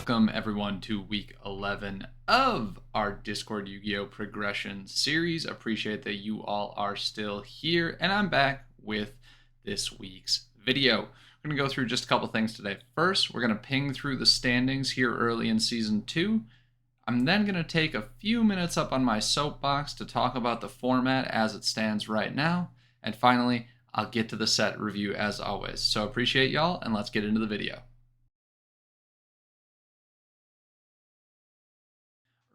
Welcome everyone to week 11 of our Discord Yu-Gi-Oh! Progression series. Appreciate that you all are still here, and I'm back with this week's video. We're going to go through just a couple things today. First, we're going to ping through the standings here early in Season 2. I'm then going to take a few minutes up on my soapbox to talk about the format as it stands right now. And finally, I'll get to the set review as always. So appreciate y'all, and let's get into the video.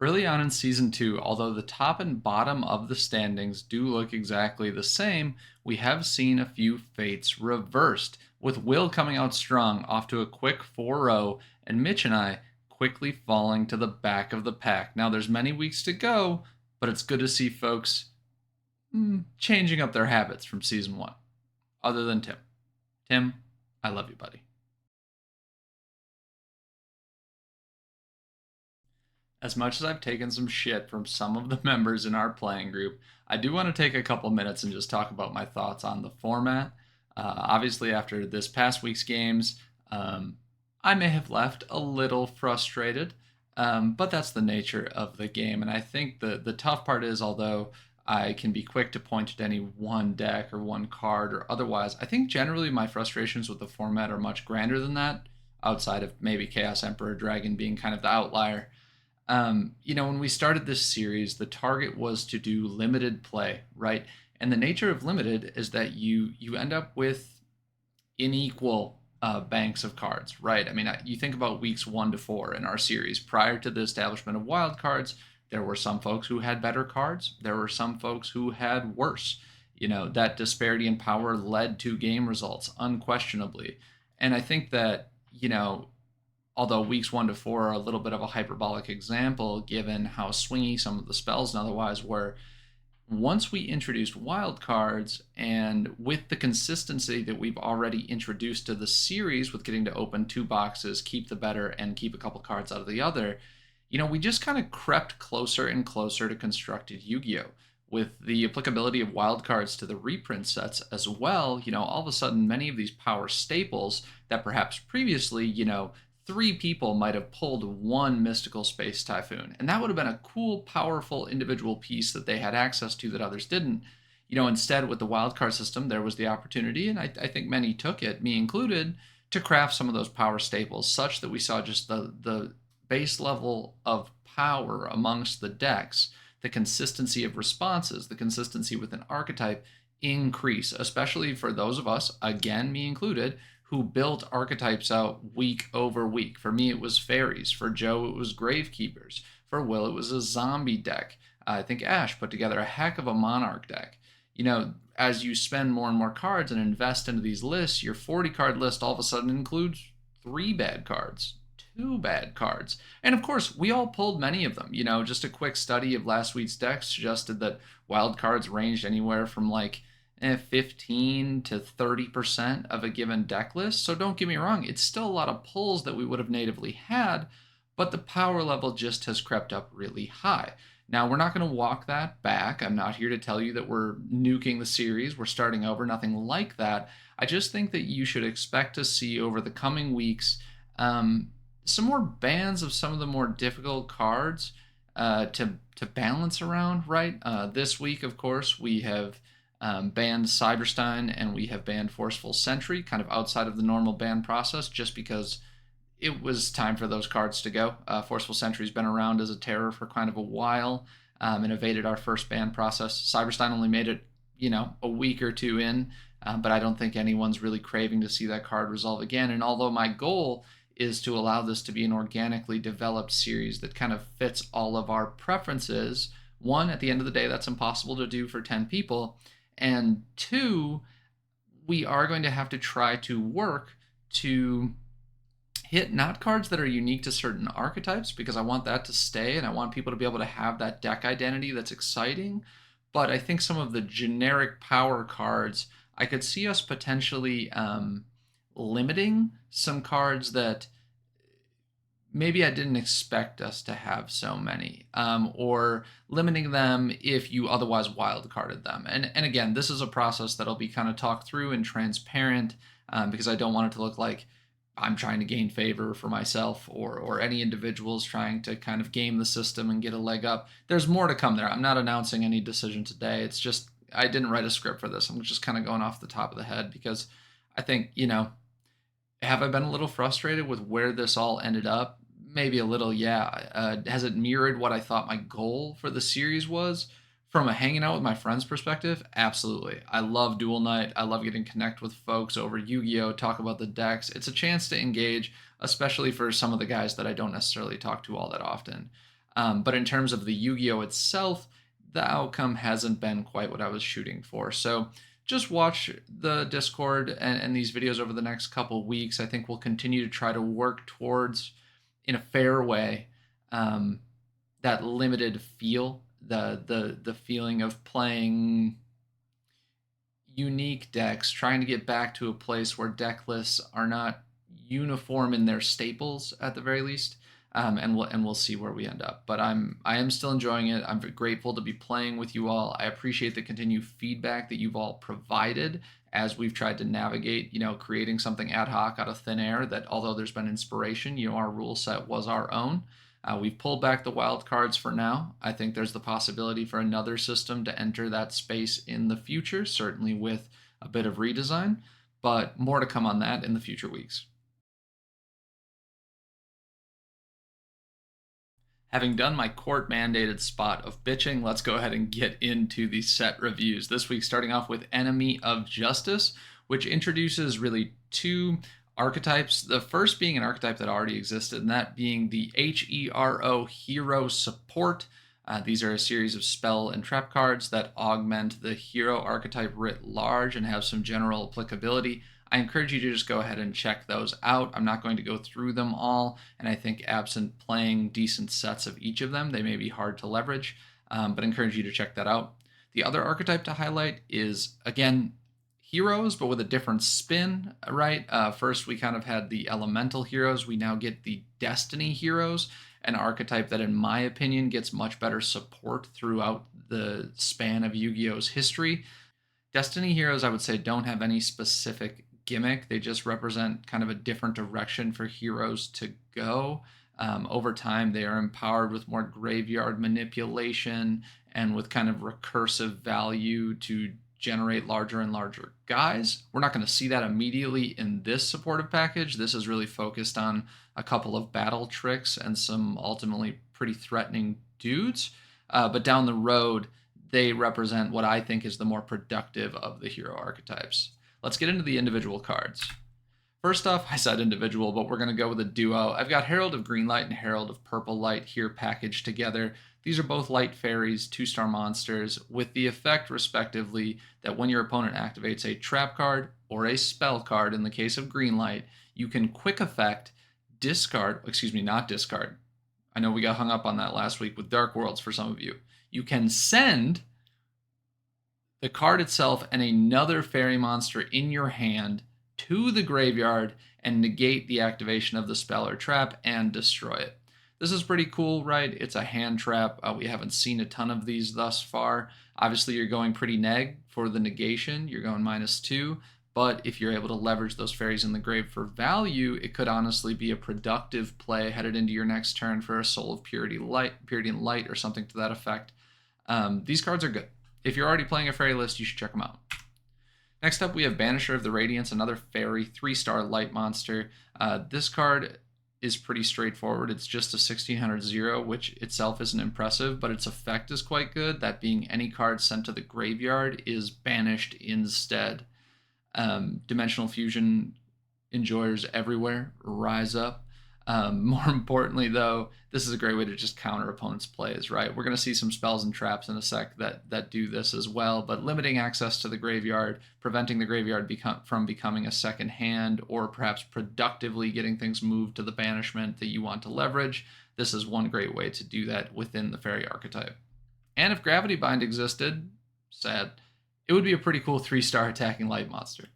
Early on in Season 2, although the top and bottom of the standings do look exactly the same, we have seen a few fates reversed, with Will coming out strong off to a quick 4-0, and Mitch and I quickly falling to the back of the pack. Now there's many weeks to go, but it's good to see folks changing up their habits from Season 1. Other than Tim. Tim, I love you, buddy. As much as I've taken some shit from some of the members in our playing group, I do want to take a couple minutes and just talk about my thoughts on the format. Obviously, after this past week's games, I may have left a little frustrated, but that's the nature of the game. And I think the tough part is, although I can be quick to point at any one deck or one card or otherwise, I think generally my frustrations with the format are much grander than that, outside of maybe Chaos Emperor Dragon being kind of the outlier. When we started this series, the target was to do limited play, right? And the nature of limited is that you end up with unequal banks of cards, right? I mean, you think about weeks 1 to 4 in our series. Prior to the establishment of wild cards, there were some folks who had better cards. There were some folks who had worse. That disparity in power led to game results, unquestionably. And I think that, although weeks 1 to 4 are a little bit of a hyperbolic example, given how swingy some of the spells and otherwise were, once we introduced wild cards, and with the consistency that we've already introduced to the series with getting to open 2 boxes, keep the better, and keep a couple cards out of the other, we just kind of crept closer and closer to constructed Yu-Gi-Oh! With the applicability of wild cards to the reprint sets as well, all of a sudden many of these power staples that perhaps previously, 3 people might have pulled 1 Mystical Space Typhoon. And that would have been a cool, powerful individual piece that they had access to that others didn't. Instead, with the wildcard system, there was the opportunity, and I think many took it, me included, to craft some of those power staples such that we saw just the base level of power amongst the decks, the consistency of responses, the consistency with an archetype increase, especially for those of us, again, me included, who built archetypes out week over week. For me, it was fairies. For Joe, it was gravekeepers. For Will, it was a zombie deck. I think Ash put together a heck of a monarch deck. As you spend more and more cards and invest into these lists, your 40 card list all of a sudden includes 3 bad cards, 2 bad cards. And of course, we all pulled many of them. Just a quick study of last week's decks suggested that wild cards ranged anywhere from 15 to 30% of a given deck list. So don't get me wrong, it's still a lot of pulls that we would have natively had, but the power level just has crept up really high. Now, we're not going to walk that back. I'm not here to tell you that we're nuking the series, we're starting over, nothing like that. I just think that you should expect to see over the coming weeks some more bans of some of the more difficult cards to balance around, right? This week, of course, we have banned Cyberstein and we have banned Forceful Sentry, kind of outside of the normal ban process, just because it was time for those cards to go. Forceful Sentry's been around as a terror for kind of a while and evaded our first ban process. Cyberstein only made it, a week or 2 in, but I don't think anyone's really craving to see that card resolve again. And although my goal is to allow this to be an organically developed series that kind of fits all of our preferences, 1, at the end of the day, that's impossible to do for 10 people. And 2, we are going to have to try to work to hit not cards that are unique to certain archetypes, because I want that to stay and I want people to be able to have that deck identity that's exciting. But I think some of the generic power cards, I could see us potentially limiting some cards that maybe I didn't expect us to have so many, or limiting them if you otherwise wildcarded them. And again, this is a process that'll be kind of talked through and transparent, because I don't want it to look like I'm trying to gain favor for myself, or any individuals trying to kind of game the system and get a leg up. There's more to come there. I'm not announcing any decision today. It's just I didn't write a script for this. I'm just kind of going off the top of the head because I think, have I been a little frustrated with where this all ended up? Maybe a little, yeah. Has it mirrored what I thought my goal for the series was? From a hanging out with my friends perspective, absolutely. I love Duel Night. I love getting connect with folks over Yu-Gi-Oh, talk about the decks. It's a chance to engage, especially for some of the guys that I don't necessarily talk to all that often. But in terms of the Yu-Gi-Oh itself, the outcome hasn't been quite what I was shooting for. So just watch the Discord and these videos over the next couple weeks. I think we'll continue to try to work towards, in a fair way, um, that limited feel, the feeling of playing unique decks, trying to get back to a place where deck lists are not uniform in their staples at the very least. And we'll see where we end up. But I am still enjoying it. I'm grateful to be playing with you all. I appreciate the continued feedback that you've all provided as we've tried to navigate, creating something ad hoc out of thin air. That although there's been inspiration, our rule set was our own. We've pulled back the wild cards for now. I think there's the possibility for another system to enter that space in the future, certainly with a bit of redesign, but more to come on that in the future weeks. Having done my court mandated spot of bitching, let's go ahead and get into the set reviews. This week, starting off with Enemy of Justice, which introduces really two archetypes. The first being an archetype that already existed, and that being the Hero Support. These are a series of spell and trap cards that augment the hero archetype writ large and have some general applicability. I encourage you to just go ahead and check those out. I'm not going to go through them all, and I think absent playing decent sets of each of them, they may be hard to leverage, but I encourage you to check that out. The other archetype to highlight is, again, heroes, but with a different spin, right? First, we kind of had the elemental heroes. We now get the destiny heroes, an archetype that, in my opinion, gets much better support throughout the span of Yu-Gi-Oh's history. Destiny heroes, I would say, don't have any specific gimmick. They just represent kind of a different direction for heroes to go. Over time, they are empowered with more graveyard manipulation and with kind of recursive value to generate larger and larger guys. We're not going to see that immediately in this supportive package. This is really focused on a couple of battle tricks and some ultimately pretty threatening dudes. But down the road, they represent what I think is the more productive of the hero archetypes. Let's get into the individual cards. First off, I said individual, but we're going to go with a duo. I've got Herald of Green Light and Herald of Purple Light here packaged together. These are both light fairies, 2-star monsters, with the effect, respectively, that when your opponent activates a trap card or a spell card, in the case of Green Light, you can quick effect not discard. I know we got hung up on that last week with Dark Worlds for some of you. You can send the card itself and another fairy monster in your hand to the graveyard and negate the activation of the spell or trap and destroy it. This is pretty cool, right? It's a hand trap. We haven't seen a ton of these thus far. Obviously, you're going pretty neg for the negation. You're going -2. But if you're able to leverage those fairies in the grave for value, it could honestly be a productive play headed into your next turn for a Soul of Purity and Light, or something to that effect. These cards are good. If you're already playing a fairy list, you should check them out. Next up, we have Banisher of the Radiance, another fairy, 3-star light monster. This card is pretty straightforward. It's just a 1600 0, which itself isn't impressive, but its effect is quite good. That being, any card sent to the graveyard is banished instead. Dimensional Fusion enjoyers everywhere, rise up. More importantly, though, this is a great way to just counter opponents' plays, right? We're going to see some spells and traps in a sec that do this as well, but limiting access to the graveyard, preventing the graveyard from becoming a second hand, or perhaps productively getting things moved to the banishment that you want to leverage. This is one great way to do that within the fairy archetype. And if Gravity Bind existed, sad, it would be a pretty cool 3-star attacking light monster.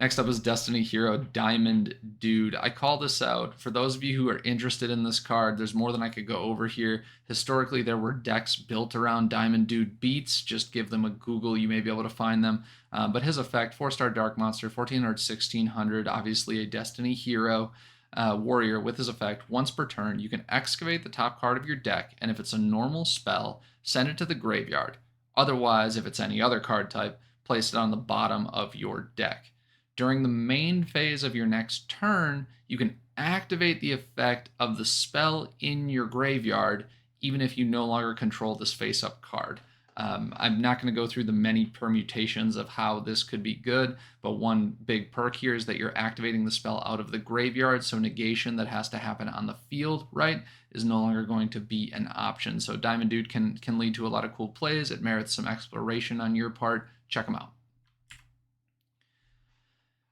Next up is Destiny Hero Diamond Dude. I call this out. For those of you who are interested in this card, there's more than I could go over here. Historically, there were decks built around Diamond Dude beats. Just give them a Google. You may be able to find them. But his effect, 4-star Dark Monster, 1400, 1600, obviously a Destiny Hero warrior with his effect. Once per turn, you can excavate the top card of your deck, and if it's a normal spell, send it to the graveyard. Otherwise, if it's any other card type, place it on the bottom of your deck. During the main phase of your next turn, you can activate the effect of the spell in your graveyard, even if you no longer control this face-up card. I'm not going to go through the many permutations of how this could be good, but one big perk here is that you're activating the spell out of the graveyard, so negation that has to happen on the field, right, is no longer going to be an option. So Diamond Dude can lead to a lot of cool plays. It merits some exploration on your part. Check them out.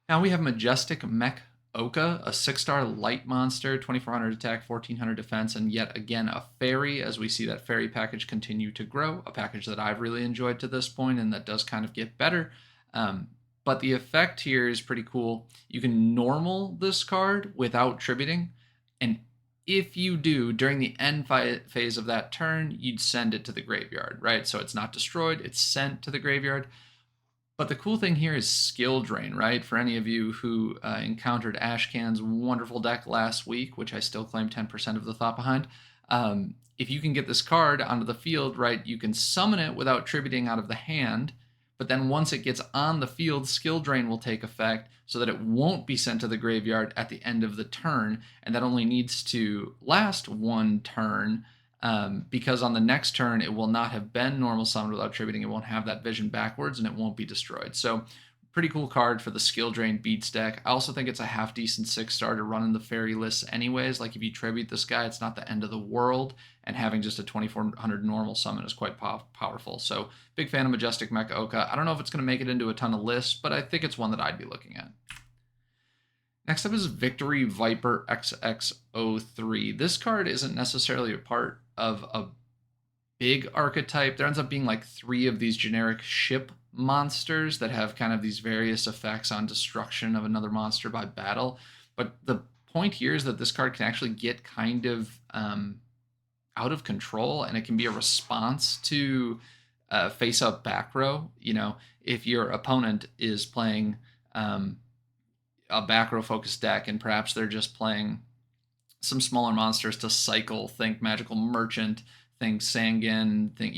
Now we have Majestic Mech Oka, a 6-star light monster, 2400 attack, 1400 defense, and yet again a fairy, as we see that fairy package continue to grow, a package that I've really enjoyed to this point and that does kind of get better. But the effect here is pretty cool. You can normal this card without tributing, and if you do, during the end phase of that turn, you'd send it to the graveyard, right? So it's not destroyed, it's sent to the graveyard. But the cool thing here is skill drain, right? For any of you who encountered Ashcan's wonderful deck last week, which I still claim 10% of the thought behind, if you can get this card onto the field, right, you can summon it without tributing out of the hand, but then once it gets on the field, skill drain will take effect so that it won't be sent to the graveyard at the end of the turn, and that only needs to last one turn. Because on the next turn, it will not have been normal summoned without tributing. It won't have that vision backwards, and it won't be destroyed. So pretty cool card for the skill drain beats deck. I also think it's a half decent 6-star to run in the fairy lists anyways. Like if you tribute this guy, it's not the end of the world, and having just a 2400 normal summon is quite powerful. So big fan of Majestic Mech Oka. I don't know if it's going to make it into a ton of lists, but I think it's one that I'd be looking at. Next up is Victory Viper XX03. This card isn't necessarily a part of a big archetype. There ends up being like 3 of these generic ship monsters that have kind of these various effects on destruction of another monster by battle. But the point here is that this card can actually get kind of out of control, and it can be a response to face-up back row. You know, if your opponent is playing a back row focused deck, and perhaps they're just playing some smaller monsters to cycle, think Magical Merchant, think Sangan, think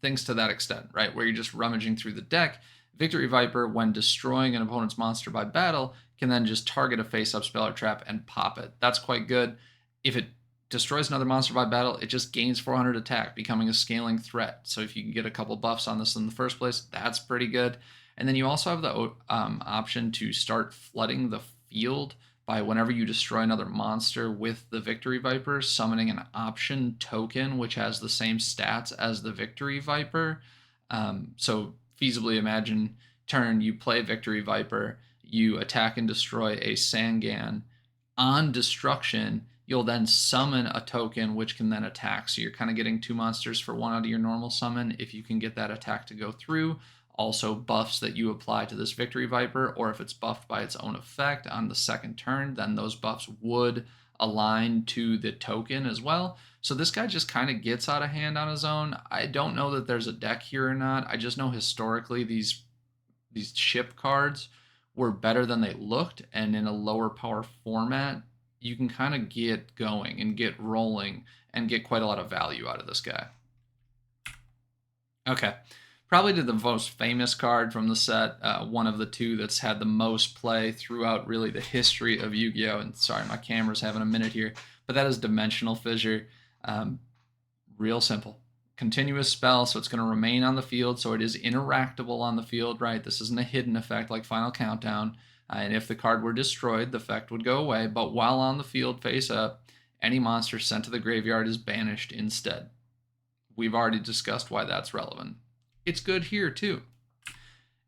things to that extent, right? Where you're just rummaging through the deck. Victory Viper, when destroying an opponent's monster by battle, can then just target a face-up spell or trap and pop it. That's quite good. If it destroys another monster by battle, it just gains 400 attack, becoming a scaling threat. So if you can get a couple buffs on this in the first place, that's pretty good. And then you also have the option to start flooding the field by whenever you destroy another monster with the Victory Viper, summoning an option token which has the same stats as the Victory Viper. So feasibly imagine turn, you play Victory Viper, you attack and destroy a Sangan. On destruction, you'll then summon a token which can then attack. So you're kind of getting 2 monsters for 1 out of your normal summon if you can get that attack to go through. Also buffs that you apply to this Victory Viper, or if it's buffed by its own effect on the second turn, then those buffs would align to the token as well. So this guy just kind of gets out of hand on his own. I don't know that there's a deck here or not. I just know historically these ship cards were better than they looked, and in a lower power format, you can kind of get going and get rolling and get quite a lot of value out of this guy. Okay. Probably the most famous card from the set, one of the 2 that's had the most play throughout really the history of Yu-Gi-Oh! And sorry, my camera's having a minute here, but that is Dimensional Fissure. Real simple. Continuous spell, so it's going to remain on the field, so it is interactable on the field, right? This isn't a hidden effect like Final Countdown. And if the card were destroyed, the effect would go away, but while on the field face up, any monster sent to the graveyard is banished instead. We've already discussed why that's relevant. It's good here too.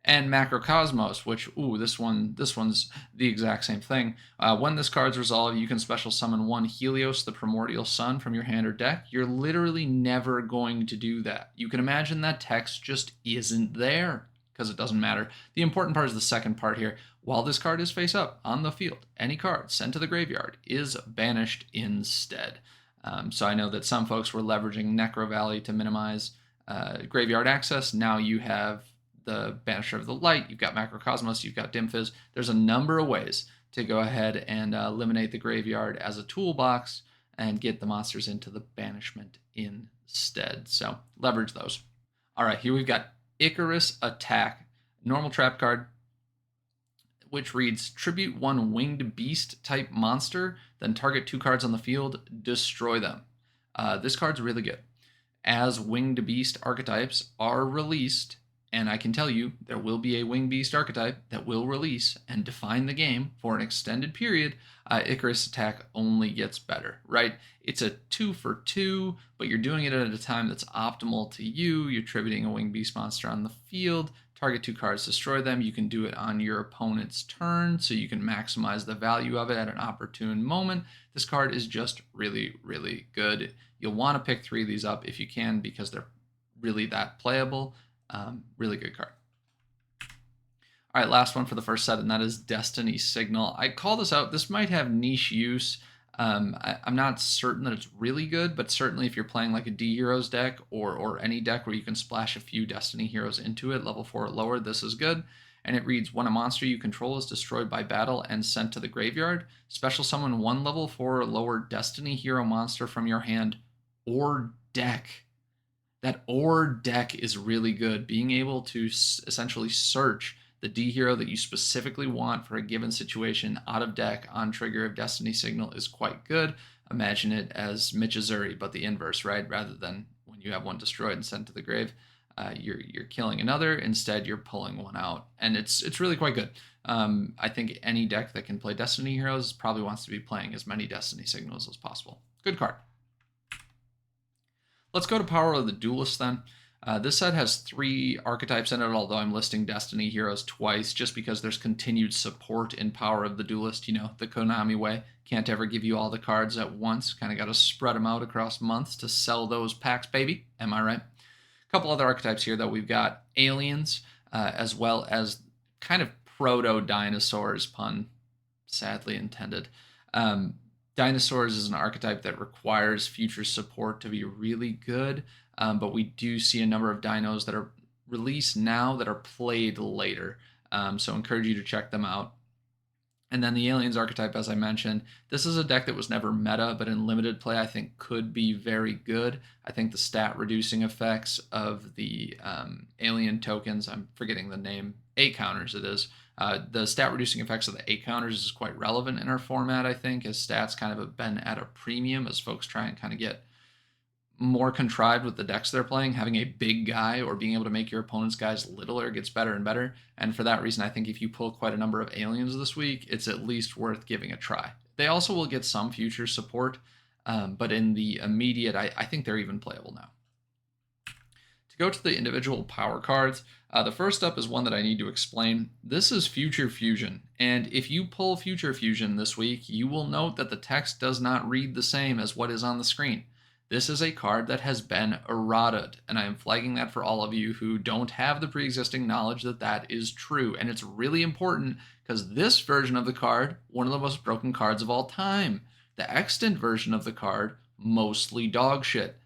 And Macrocosmos, which, this one's the exact same thing. When this card's resolved, you can special summon 1 Helios, the Primordial Sun, from your hand or deck. You're literally never going to do that. You can imagine that text just isn't there. because it doesn't matter. The important part is the second part here. While this card is face up on the field, any card sent to the graveyard is banished instead. So I know that some folks were leveraging Necro Valley to minimize graveyard access. Now you have the Banisher of the Light, you've got Macrocosmos, you've got Dimfizz. There's a number of ways to go ahead and eliminate the graveyard as a toolbox and get the monsters into the banishment instead. So leverage those. All right, here we've got Icarus Attack, normal trap card, which reads tribute 1 winged beast type monster, then target 2 cards on the field, destroy them. This card's really good. As winged beast archetypes are released, and I can tell you there will be a winged beast archetype that will release and define the game for an extended period, Icarus Attack only gets better, right? It's a 2 for 2, but you're doing it at a time that's optimal to you. You're tributing a winged beast monster on the field, target 2 cards, destroy them. You can do it on your opponent's turn, so you can maximize the value of it at an opportune moment. This card is just really, really good. You'll want to pick 3 of these up if you can, because they're really that playable. Really good card. All right, last one for the first set, and that is Destiny Signal. I call this out. This might have niche use. I'm not certain that it's really good, but certainly if you're playing like a D Heroes deck or any deck where you can splash a few Destiny Heroes into it, level 4 or lower, this is good. And it reads, when a monster you control is destroyed by battle and sent to the graveyard, special summon 1 level 4 or lower Destiny Hero monster from your hand or deck. That or deck is really good. Being able to essentially search the D hero that you specifically want for a given situation out of deck on trigger of Destiny Signal is quite good. Imagine it as Michizuri, but the inverse, right? Rather than when you have one destroyed and sent to the grave, you're killing another. Instead, you're pulling one out, and it's really quite good. I think any deck that can play Destiny Heroes probably wants to be playing as many Destiny Signals as possible. Good card. Let's go to Power of the Duelist then. This set has 3 archetypes in it, although I'm listing Destiny Heroes twice just because there's continued support in Power of the Duelist. You know, the Konami way. Can't ever give you all the cards at once. Kind of got to spread them out across months to sell those packs, baby. Am I right? A couple other archetypes here, though. We've got aliens, as well as kind of proto-dinosaurs, pun sadly intended. Dinosaurs is an archetype that requires future support to be really good, but we do see a number of dinos that are released now that are played later, so encourage you to check them out. And then the aliens archetype, as I mentioned, this is a deck that was never meta, but in limited play I think could be very good. I think the stat reducing effects of the alien tokens, I'm forgetting the name, 8 counters it is, the stat reducing effects of the 8 counters is quite relevant in our format, I think, as stats kind of have been at a premium as folks try and kind of get more contrived with the decks they're playing. Having a big guy or being able to make your opponent's guys littler gets better and better. And for that reason, I think if you pull quite a number of aliens this week, it's at least worth giving a try. They also will get some future support, but in the immediate, I think they're even playable now. To go to the individual power cards, the first up is one that I need to explain. This is Future Fusion, and if you pull Future Fusion this week, you will note that the text does not read the same as what is on the screen. This is a card that has been errataed, and I am flagging that for all of you who don't have the pre-existing knowledge that that is true, and it's really important because this version of the card, one of the most broken cards of all time. The extant version of the card, mostly dog shit.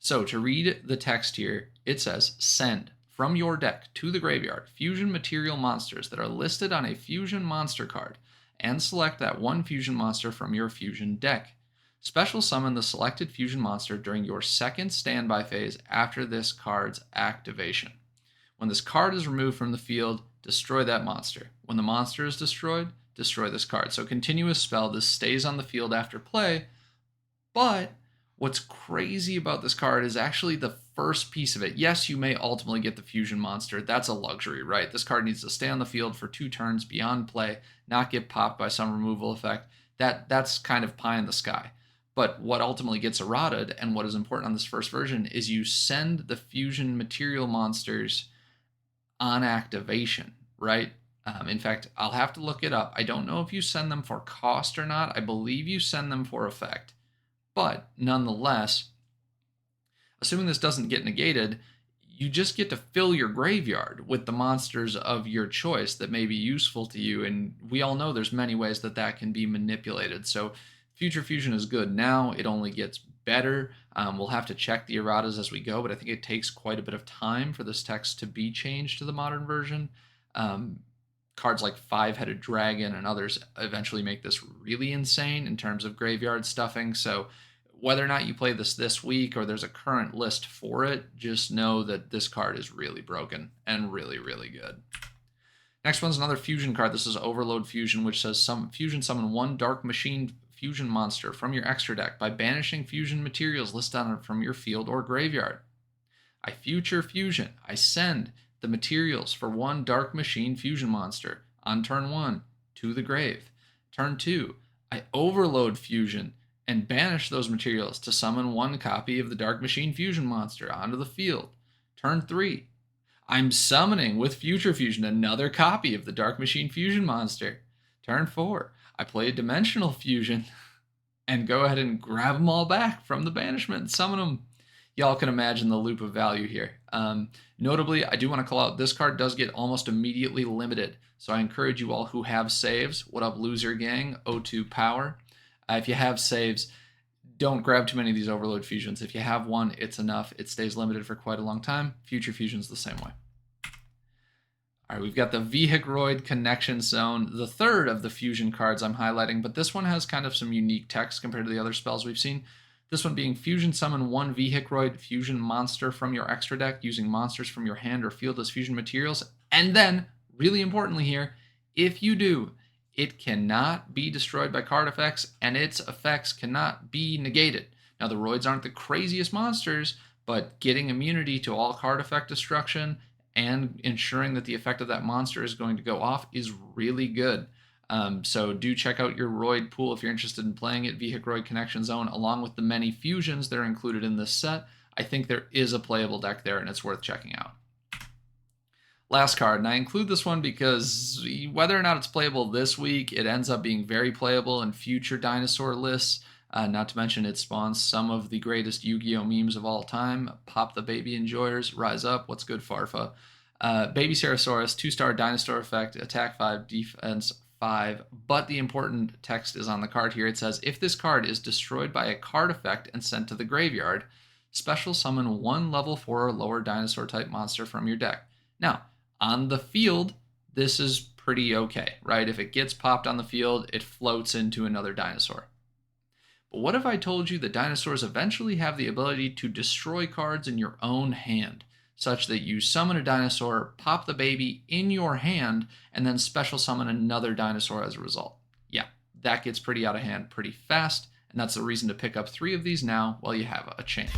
So to read the text here, it says, send from your deck to the graveyard fusion material monsters that are listed on a fusion monster card, and select that one fusion monster from your fusion deck. Special summon the selected fusion monster during your second standby phase after this card's activation. When this card is removed from the field, destroy that monster. When the monster is destroyed, destroy this card. So continuous spell, this stays on the field after play, but what's crazy about this card is actually the first piece of it. Yes, you may ultimately get the fusion monster. That's a luxury, right? This card needs to stay on the field for 2 turns beyond play, not get popped by some removal effect. That's kind of pie in the sky. But what ultimately gets errated, and what is important on this first version, is you send the fusion material monsters on activation, right? In fact, I'll have to look it up. I don't know if you send them for cost or not. I believe you send them for effect. But nonetheless, assuming this doesn't get negated, you just get to fill your graveyard with the monsters of your choice that may be useful to you. And we all know there's many ways that that can be manipulated. So Future Fusion is good now. It only gets better. We'll have to check the erratas as we go, but I think it takes quite a bit of time for this text to be changed to the modern version. Um, Cards like Five-Headed Dragon and others eventually make this really insane in terms of graveyard stuffing. So whether or not you play this week or there's a current list for it, just know that this card is really broken and really, really good. Next one's another fusion card. This is Overload Fusion, which says fusion summon one Dark Machine fusion monster from your extra deck by banishing fusion materials listed on it from your field or graveyard. I future fusion. I send the materials for one Dark Machine fusion monster on turn 1 to the grave. Turn 2, I overload fusion and banish those materials to summon one copy of the Dark Machine fusion monster onto the field. Turn 3, I'm summoning with Future Fusion another copy of the Dark Machine fusion monster. Turn 4, I play a Dimensional Fusion and go ahead and grab them all back from the banishment and summon them. Y'all can imagine the loop of value here. Notably, I do want to call out this card does get almost immediately limited. So I encourage you all who have saves. What up, loser gang? O2 power. If you have saves, don't grab too many of these Overload Fusions. If you have one, it's enough. It stays limited for quite a long time. Future Fusion's the same way. All right, we've got the Vehicroid Connection Zone, the third of the fusion cards I'm highlighting, but this one has kind of some unique text compared to the other spells we've seen. This one being fusion summon one Vehicroid fusion monster from your extra deck using monsters from your hand or field as fusion materials. And then, really importantly here, if you do, it cannot be destroyed by card effects and its effects cannot be negated. Now, the Roids aren't the craziest monsters, but getting immunity to all card effect destruction and ensuring that the effect of that monster is going to go off is really good. So do check out your Roid pool if you're interested in playing it, Vehicroid Connection Zone, along with the many fusions that are included in this set. I think there is a playable deck there and it's worth checking out. Last card, and I include this one because whether or not it's playable this week, it ends up being very playable in future dinosaur lists. Not to mention it spawns some of the greatest Yu-Gi-Oh memes of all time. Pop the baby enjoyers, rise up, what's good Farfa. Baby Cerosaurus, 2-star dinosaur effect, attack 5, defense 5, but the important text is on the card here. It says, if this card is destroyed by a card effect and sent to the graveyard, special summon one level 4 or lower dinosaur type monster from your deck. Now, on the field, this is pretty okay, right? If it gets popped on the field, it floats into another dinosaur. But what if I told you that dinosaurs eventually have the ability to destroy cards in your own hand, such that you summon a dinosaur, pop the baby in your hand, and then special summon another dinosaur as a result? Yeah, that gets pretty out of hand pretty fast, and that's the reason to pick up 3 of these now while you have a chance.